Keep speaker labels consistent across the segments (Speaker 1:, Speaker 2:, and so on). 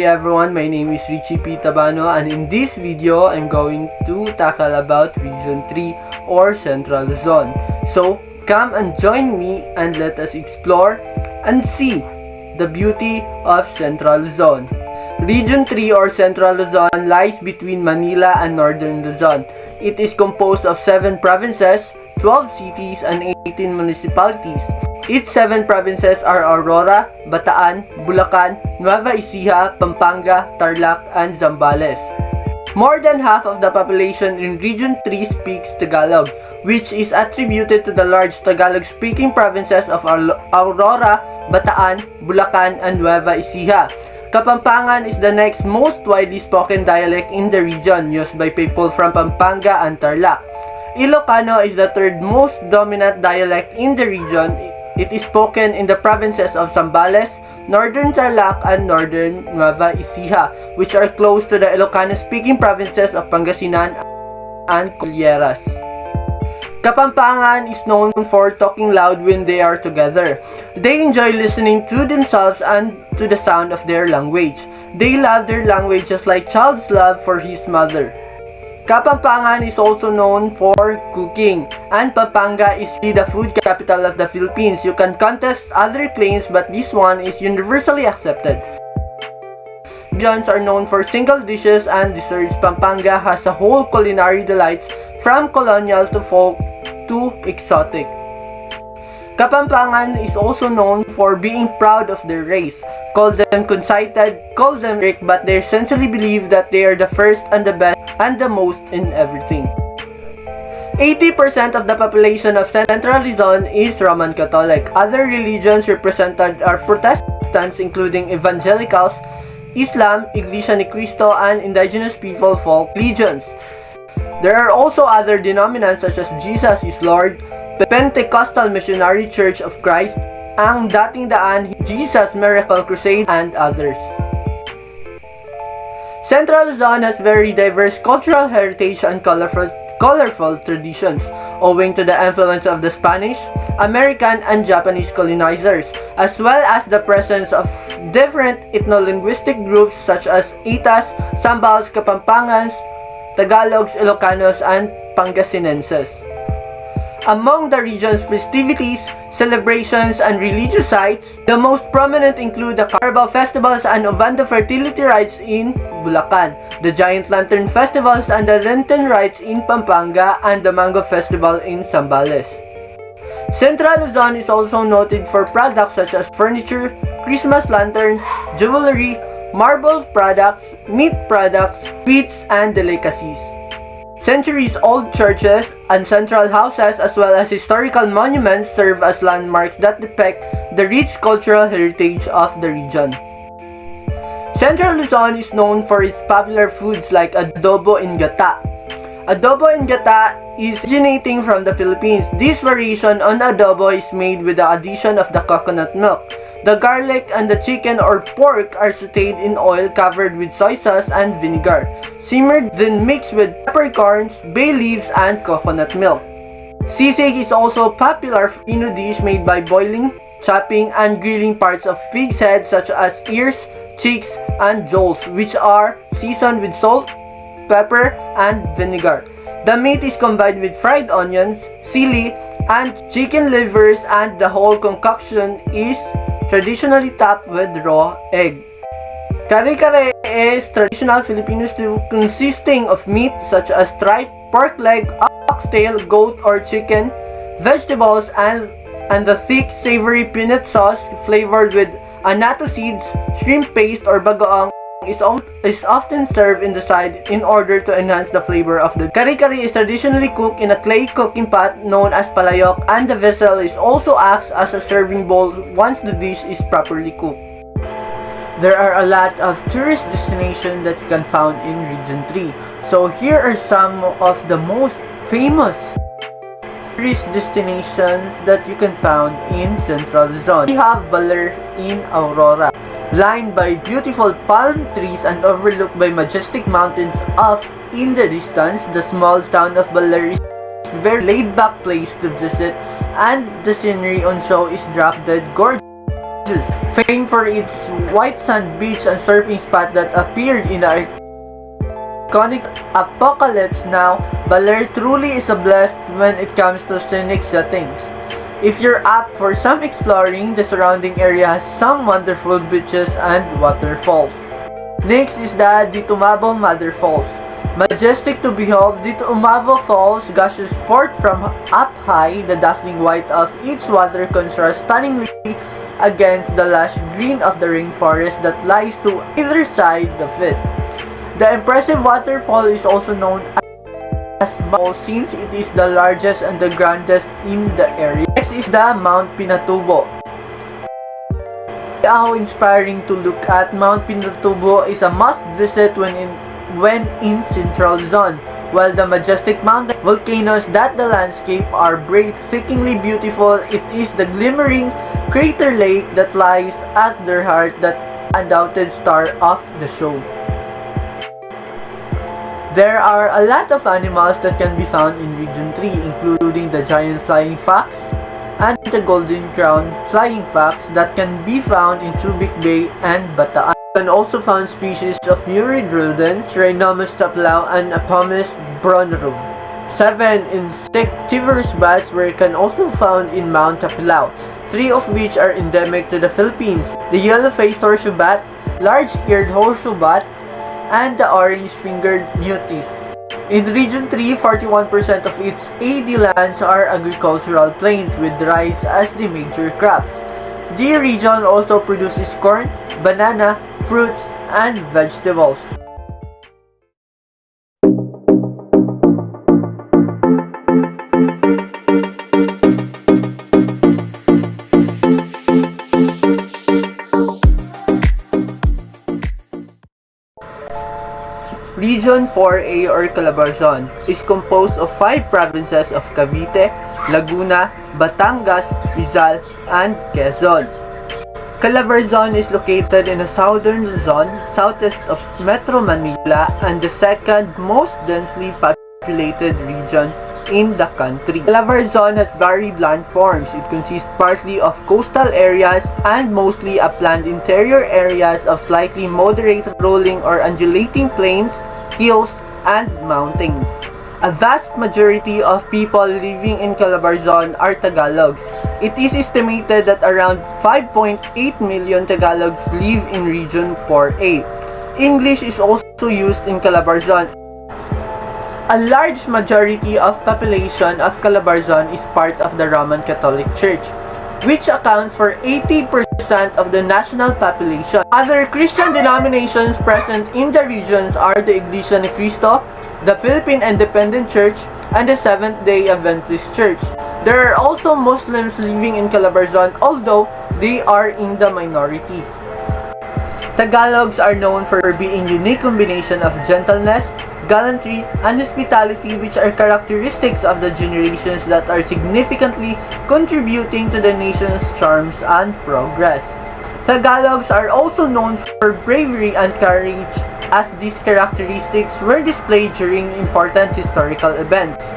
Speaker 1: day everyone, my name is Richie P. Tabano, and in this video, I'm going to tackle about Region 3 or Central Luzon. So, come and join me and let us explore and see the beauty of Central Luzon. Region 3 or Central Luzon lies between Manila and Northern Luzon. It is composed of 7 provinces, 12 cities, and 18 municipalities. Its 7 provinces are Aurora, Bataan, Bulacan, Nueva Ecija, Pampanga, Tarlac, and Zambales. More than half of the population in Region 3 speaks Tagalog, which is attributed to the large Tagalog-speaking provinces of Aurora, Bataan, Bulacan, and Nueva Ecija. Kapampangan is the next most widely spoken dialect in the region, used by people from Pampanga and Tarlac. Ilocano is the third most dominant dialect in the region. It is spoken in the provinces of Zambales, Northern Tarlac, and Northern Nueva Ecija, which are close to the Ilocano-speaking provinces of Pangasinan and Culieras. Kapampangan is known for talking loud when they are together. They enjoy listening to themselves and to the sound of their language. They love their language just like child's love for his mother. Kapampangan is also known for cooking, and Pampanga is the food capital of the Philippines. You can contest other claims, but this one is universally accepted. Regions are known for single dishes and desserts. Pampanga has a whole culinary delights from colonial to folk to exotic. Kapampangan is also known for being proud of their race. Call them conceited, call them rich, but they essentially believe that they are the first and the best and the most in everything. 80% of the population of Central Luzon is Roman Catholic. Other religions represented are Protestants, including Evangelicals, Islam, Iglesia ni Cristo, and indigenous people folk religions. There are also other denominations such as Jesus is Lord, Pentecostal Missionary Church of Christ, ang Dating Daan, Jesus Miracle Crusade, and others. Central Luzon has very diverse cultural heritage and colorful traditions, owing to the influence of the Spanish, American, and Japanese colonizers, as well as the presence of different ethno-linguistic groups such as Itas, Sambals, Kapampangans, Tagalogs, Ilocanos, and Pangasinenses. Among the region's festivities, celebrations, and religious sites, the most prominent include the Carabao Festivals and Ovando Fertility Rites in Bulacan, the Giant Lantern Festivals and the Lenten Rites in Pampanga, and the Mango Festival in Zambales. Central Luzon is also noted for products such as furniture, Christmas lanterns, jewelry, marble products, meat products, sweets, and delicacies. Centuries-old churches and central houses as well as historical monuments serve as landmarks that depict the rich cultural heritage of the region. Central Luzon is known for its popular foods like adobo in gata. Adobo in gata is originating from the Philippines. This variation on adobo is made with the addition of the coconut milk. The garlic and the chicken or pork are sautéed in oil covered with soy sauce and vinegar, simmered then mixed with peppercorns, bay leaves, and coconut milk. Sisig is also a popular Filipino dish made by boiling, chopping, and grilling parts of pig's head such as ears, cheeks, and jowls, which are seasoned with salt, pepper, and vinegar. The meat is combined with fried onions, sili, and chicken livers, and the whole concoction is traditionally topped with raw egg. Kare-kare is traditional Filipino stew consisting of meat such as tripe, pork leg, oxtail, goat or chicken, vegetables, and the thick, savory peanut sauce flavored with annatto seeds, shrimp paste, or bagoong is often served in the side in order to enhance the flavor of the kare-kare. Is traditionally cooked in a clay cooking pot known as palayok, and the vessel is also acts as a serving bowl once the dish is properly cooked. There are a lot of tourist destinations that you can find in Region 3. So here are some of the most famous tourist destinations that you can find in Central Luzon. We have Baler in Aurora, lined by beautiful palm trees and overlooked by majestic mountains off in the distance. The small town of Baler is a very laid-back place to visit, and the scenery on show is drop-dead gorgeous. Famed for its white sand beach and surfing spot that appeared in the iconic Apocalypse Now, Baler truly is a blessed when it comes to scenic settings. If you're up for some exploring, the surrounding area has some wonderful beaches and waterfalls. Next is the Ditumabo Mother Falls. Majestic to behold, Ditumabo Falls gushes forth from up high. The dazzling white of its water contrasts stunningly against the lush green of the rainforest that lies to either side of it. The impressive waterfall is also known as Falls since it is the largest and the grandest in the area. Next is the Mount Pinatubo. How inspiring to look at. Mount Pinatubo is a must visit when in Central Zone. While the majestic mountain volcanoes that the landscape are breathtakingly beautiful, it is the glimmering crater lake that lies at their heart that undoubted star of the show. There are a lot of animals that can be found in Region 3, including the giant flying fox and the golden crown flying fox that can be found in Subic Bay and Bataan. You can also find species of murid rodents, Rhinomus taplao and Apomus bronerum. 7 insectivorous bats were can also found in Mount Taplao, 3 of which are endemic to the Philippines: the yellow-faced horseshoe bat, large-eared horseshoe bat, and the orange-fingered mutis. In Region 3, 41% of its AD lands are agricultural plains with rice as the major crops. The region also produces corn, banana, fruits, and vegetables. Region 4A or Calabarzon is composed of 5 provinces of Cavite, Laguna, Batangas, Rizal, and Quezon. Calabarzon is located in the southern Luzon, southeast of Metro Manila, and the second most densely populated region in the country. Calabarzon has varied landforms. It consists partly of coastal areas and mostly upland interior areas of slightly moderate rolling or undulating plains, hills, and mountains. A vast majority of people living in Calabarzon are Tagalogs. It is estimated that around 5.8 million Tagalogs live in Region 4A. English is also used in Calabarzon. A large majority of population of Calabarzon is part of the Roman Catholic Church, which accounts for 80% of the national population. Other Christian denominations present in the regions are the Iglesia ni Cristo, the Philippine Independent Church, and the Seventh-day Adventist Church. There are also Muslims living in Calabarzon, although they are in the minority. Tagalogs are known for being a unique combination of gentleness, gallantry, and hospitality, which are characteristics of the generations that are significantly contributing to the nation's charms and progress. Tagalogs are also known for bravery and courage, as these characteristics were displayed during important historical events.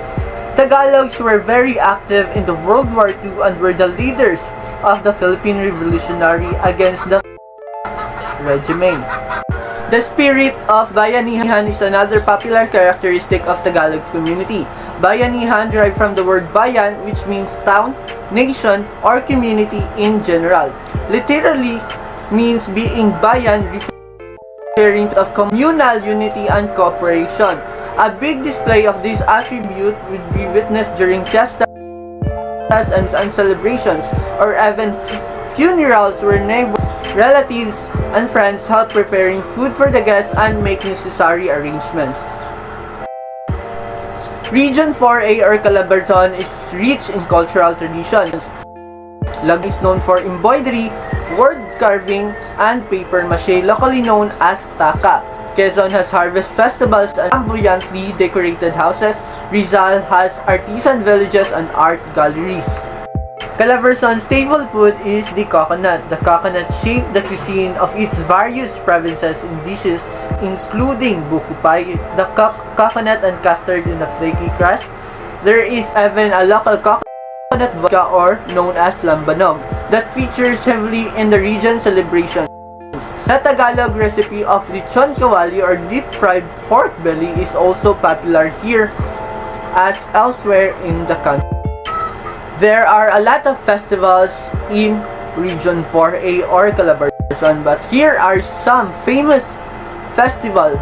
Speaker 1: Tagalogs were very active in the World War II and were the leaders of the Philippine Revolutionary against the regime. The spirit of bayanihan is another popular characteristic of Tagalog's community. Bayanihan derived from the word bayan, which means town, nation, or community in general. Literally means being bayan, referring to communal unity and cooperation. A big display of this attribute would be witnessed during fiestas and celebrations, or even funerals where neighbors, relatives, and friends help preparing food for the guests and make necessary arrangements. Region 4A or Calabarzon is rich in cultural traditions. Lag is known for embroidery, wood carving, and paper mache, locally known as taka. Quezon has harvest festivals and flamboyantly decorated houses. Rizal has artisan villages and art galleries. Calabarzon's staple food is the coconut. The coconut shaped the cuisine of its various provinces in dishes including buko pie, the coconut and custard in a flaky crust. There is even a local coconut vodka or known as lambanog. that features heavily in the region's celebrations. The Tagalog recipe of lechon kawali or deep-fried pork belly is also popular here as elsewhere in the country. There are a lot of festivals in Region 4A or Calabarzon, but here are some famous festivals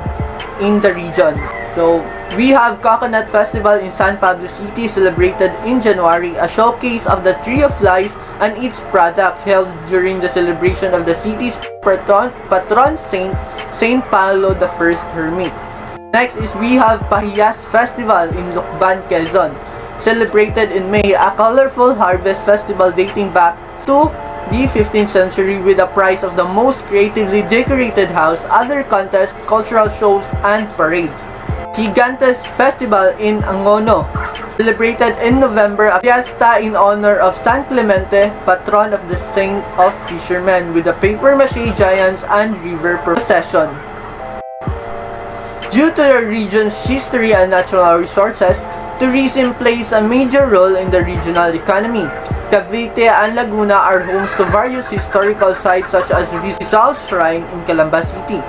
Speaker 1: in the region. So, we have Coconut Festival in San Pablo City, celebrated in January, a showcase of the Tree of Life and its product held during the celebration of the city's patron saint, Saint Paolo I Hermit. Next is we have Pahiyas Festival in Lucban, Quezon, celebrated in May, a colorful harvest festival dating back to the 15th century with a prize of the most creatively decorated house, other contests, cultural shows, and parades. Gigantes Festival in Angono, celebrated in November, a fiesta in honor of San Clemente, patron of the Saint of Fishermen, with the papier-mâché giants and river procession. Due to the region's history and natural resources, tourism plays a major role in the regional economy. Cavite and Laguna are homes to various historical sites such as Rizal's Shrine in Calamba City,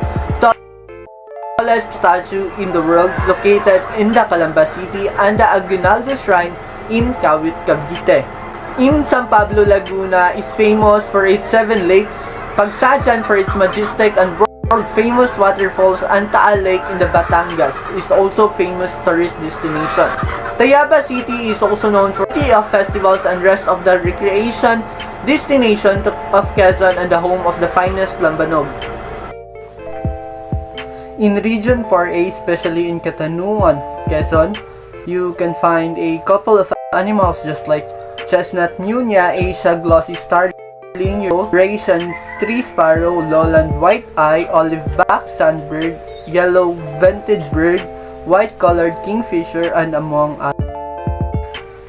Speaker 1: tallest statue in the world located in the Calamba City, and the Aguinaldo Shrine in Kawit, Cavite. In San Pablo, Laguna is famous for its 7 lakes, Pagsadyan for its majestic and world-famous waterfalls, and Taal Lake in the Batangas is also famous tourist destination. Tayaba City is also known for city of festivals and rest of the recreation destination of Quezon and the home of the finest lambanog. In Region 4A, especially in Catanduanes, Quezon, you can find a couple of animals just like chestnut Nunia, Asia glossy starling, Eurasian tree sparrow, lowland white-eye, olive-back sandbird, yellow vented bird, white-colored kingfisher, and among others.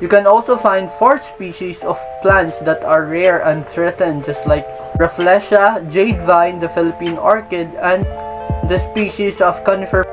Speaker 1: You can also find 4 species of plants that are rare and threatened, just like Rafflesia, jade vine, the Philippine orchid, and the species of conifer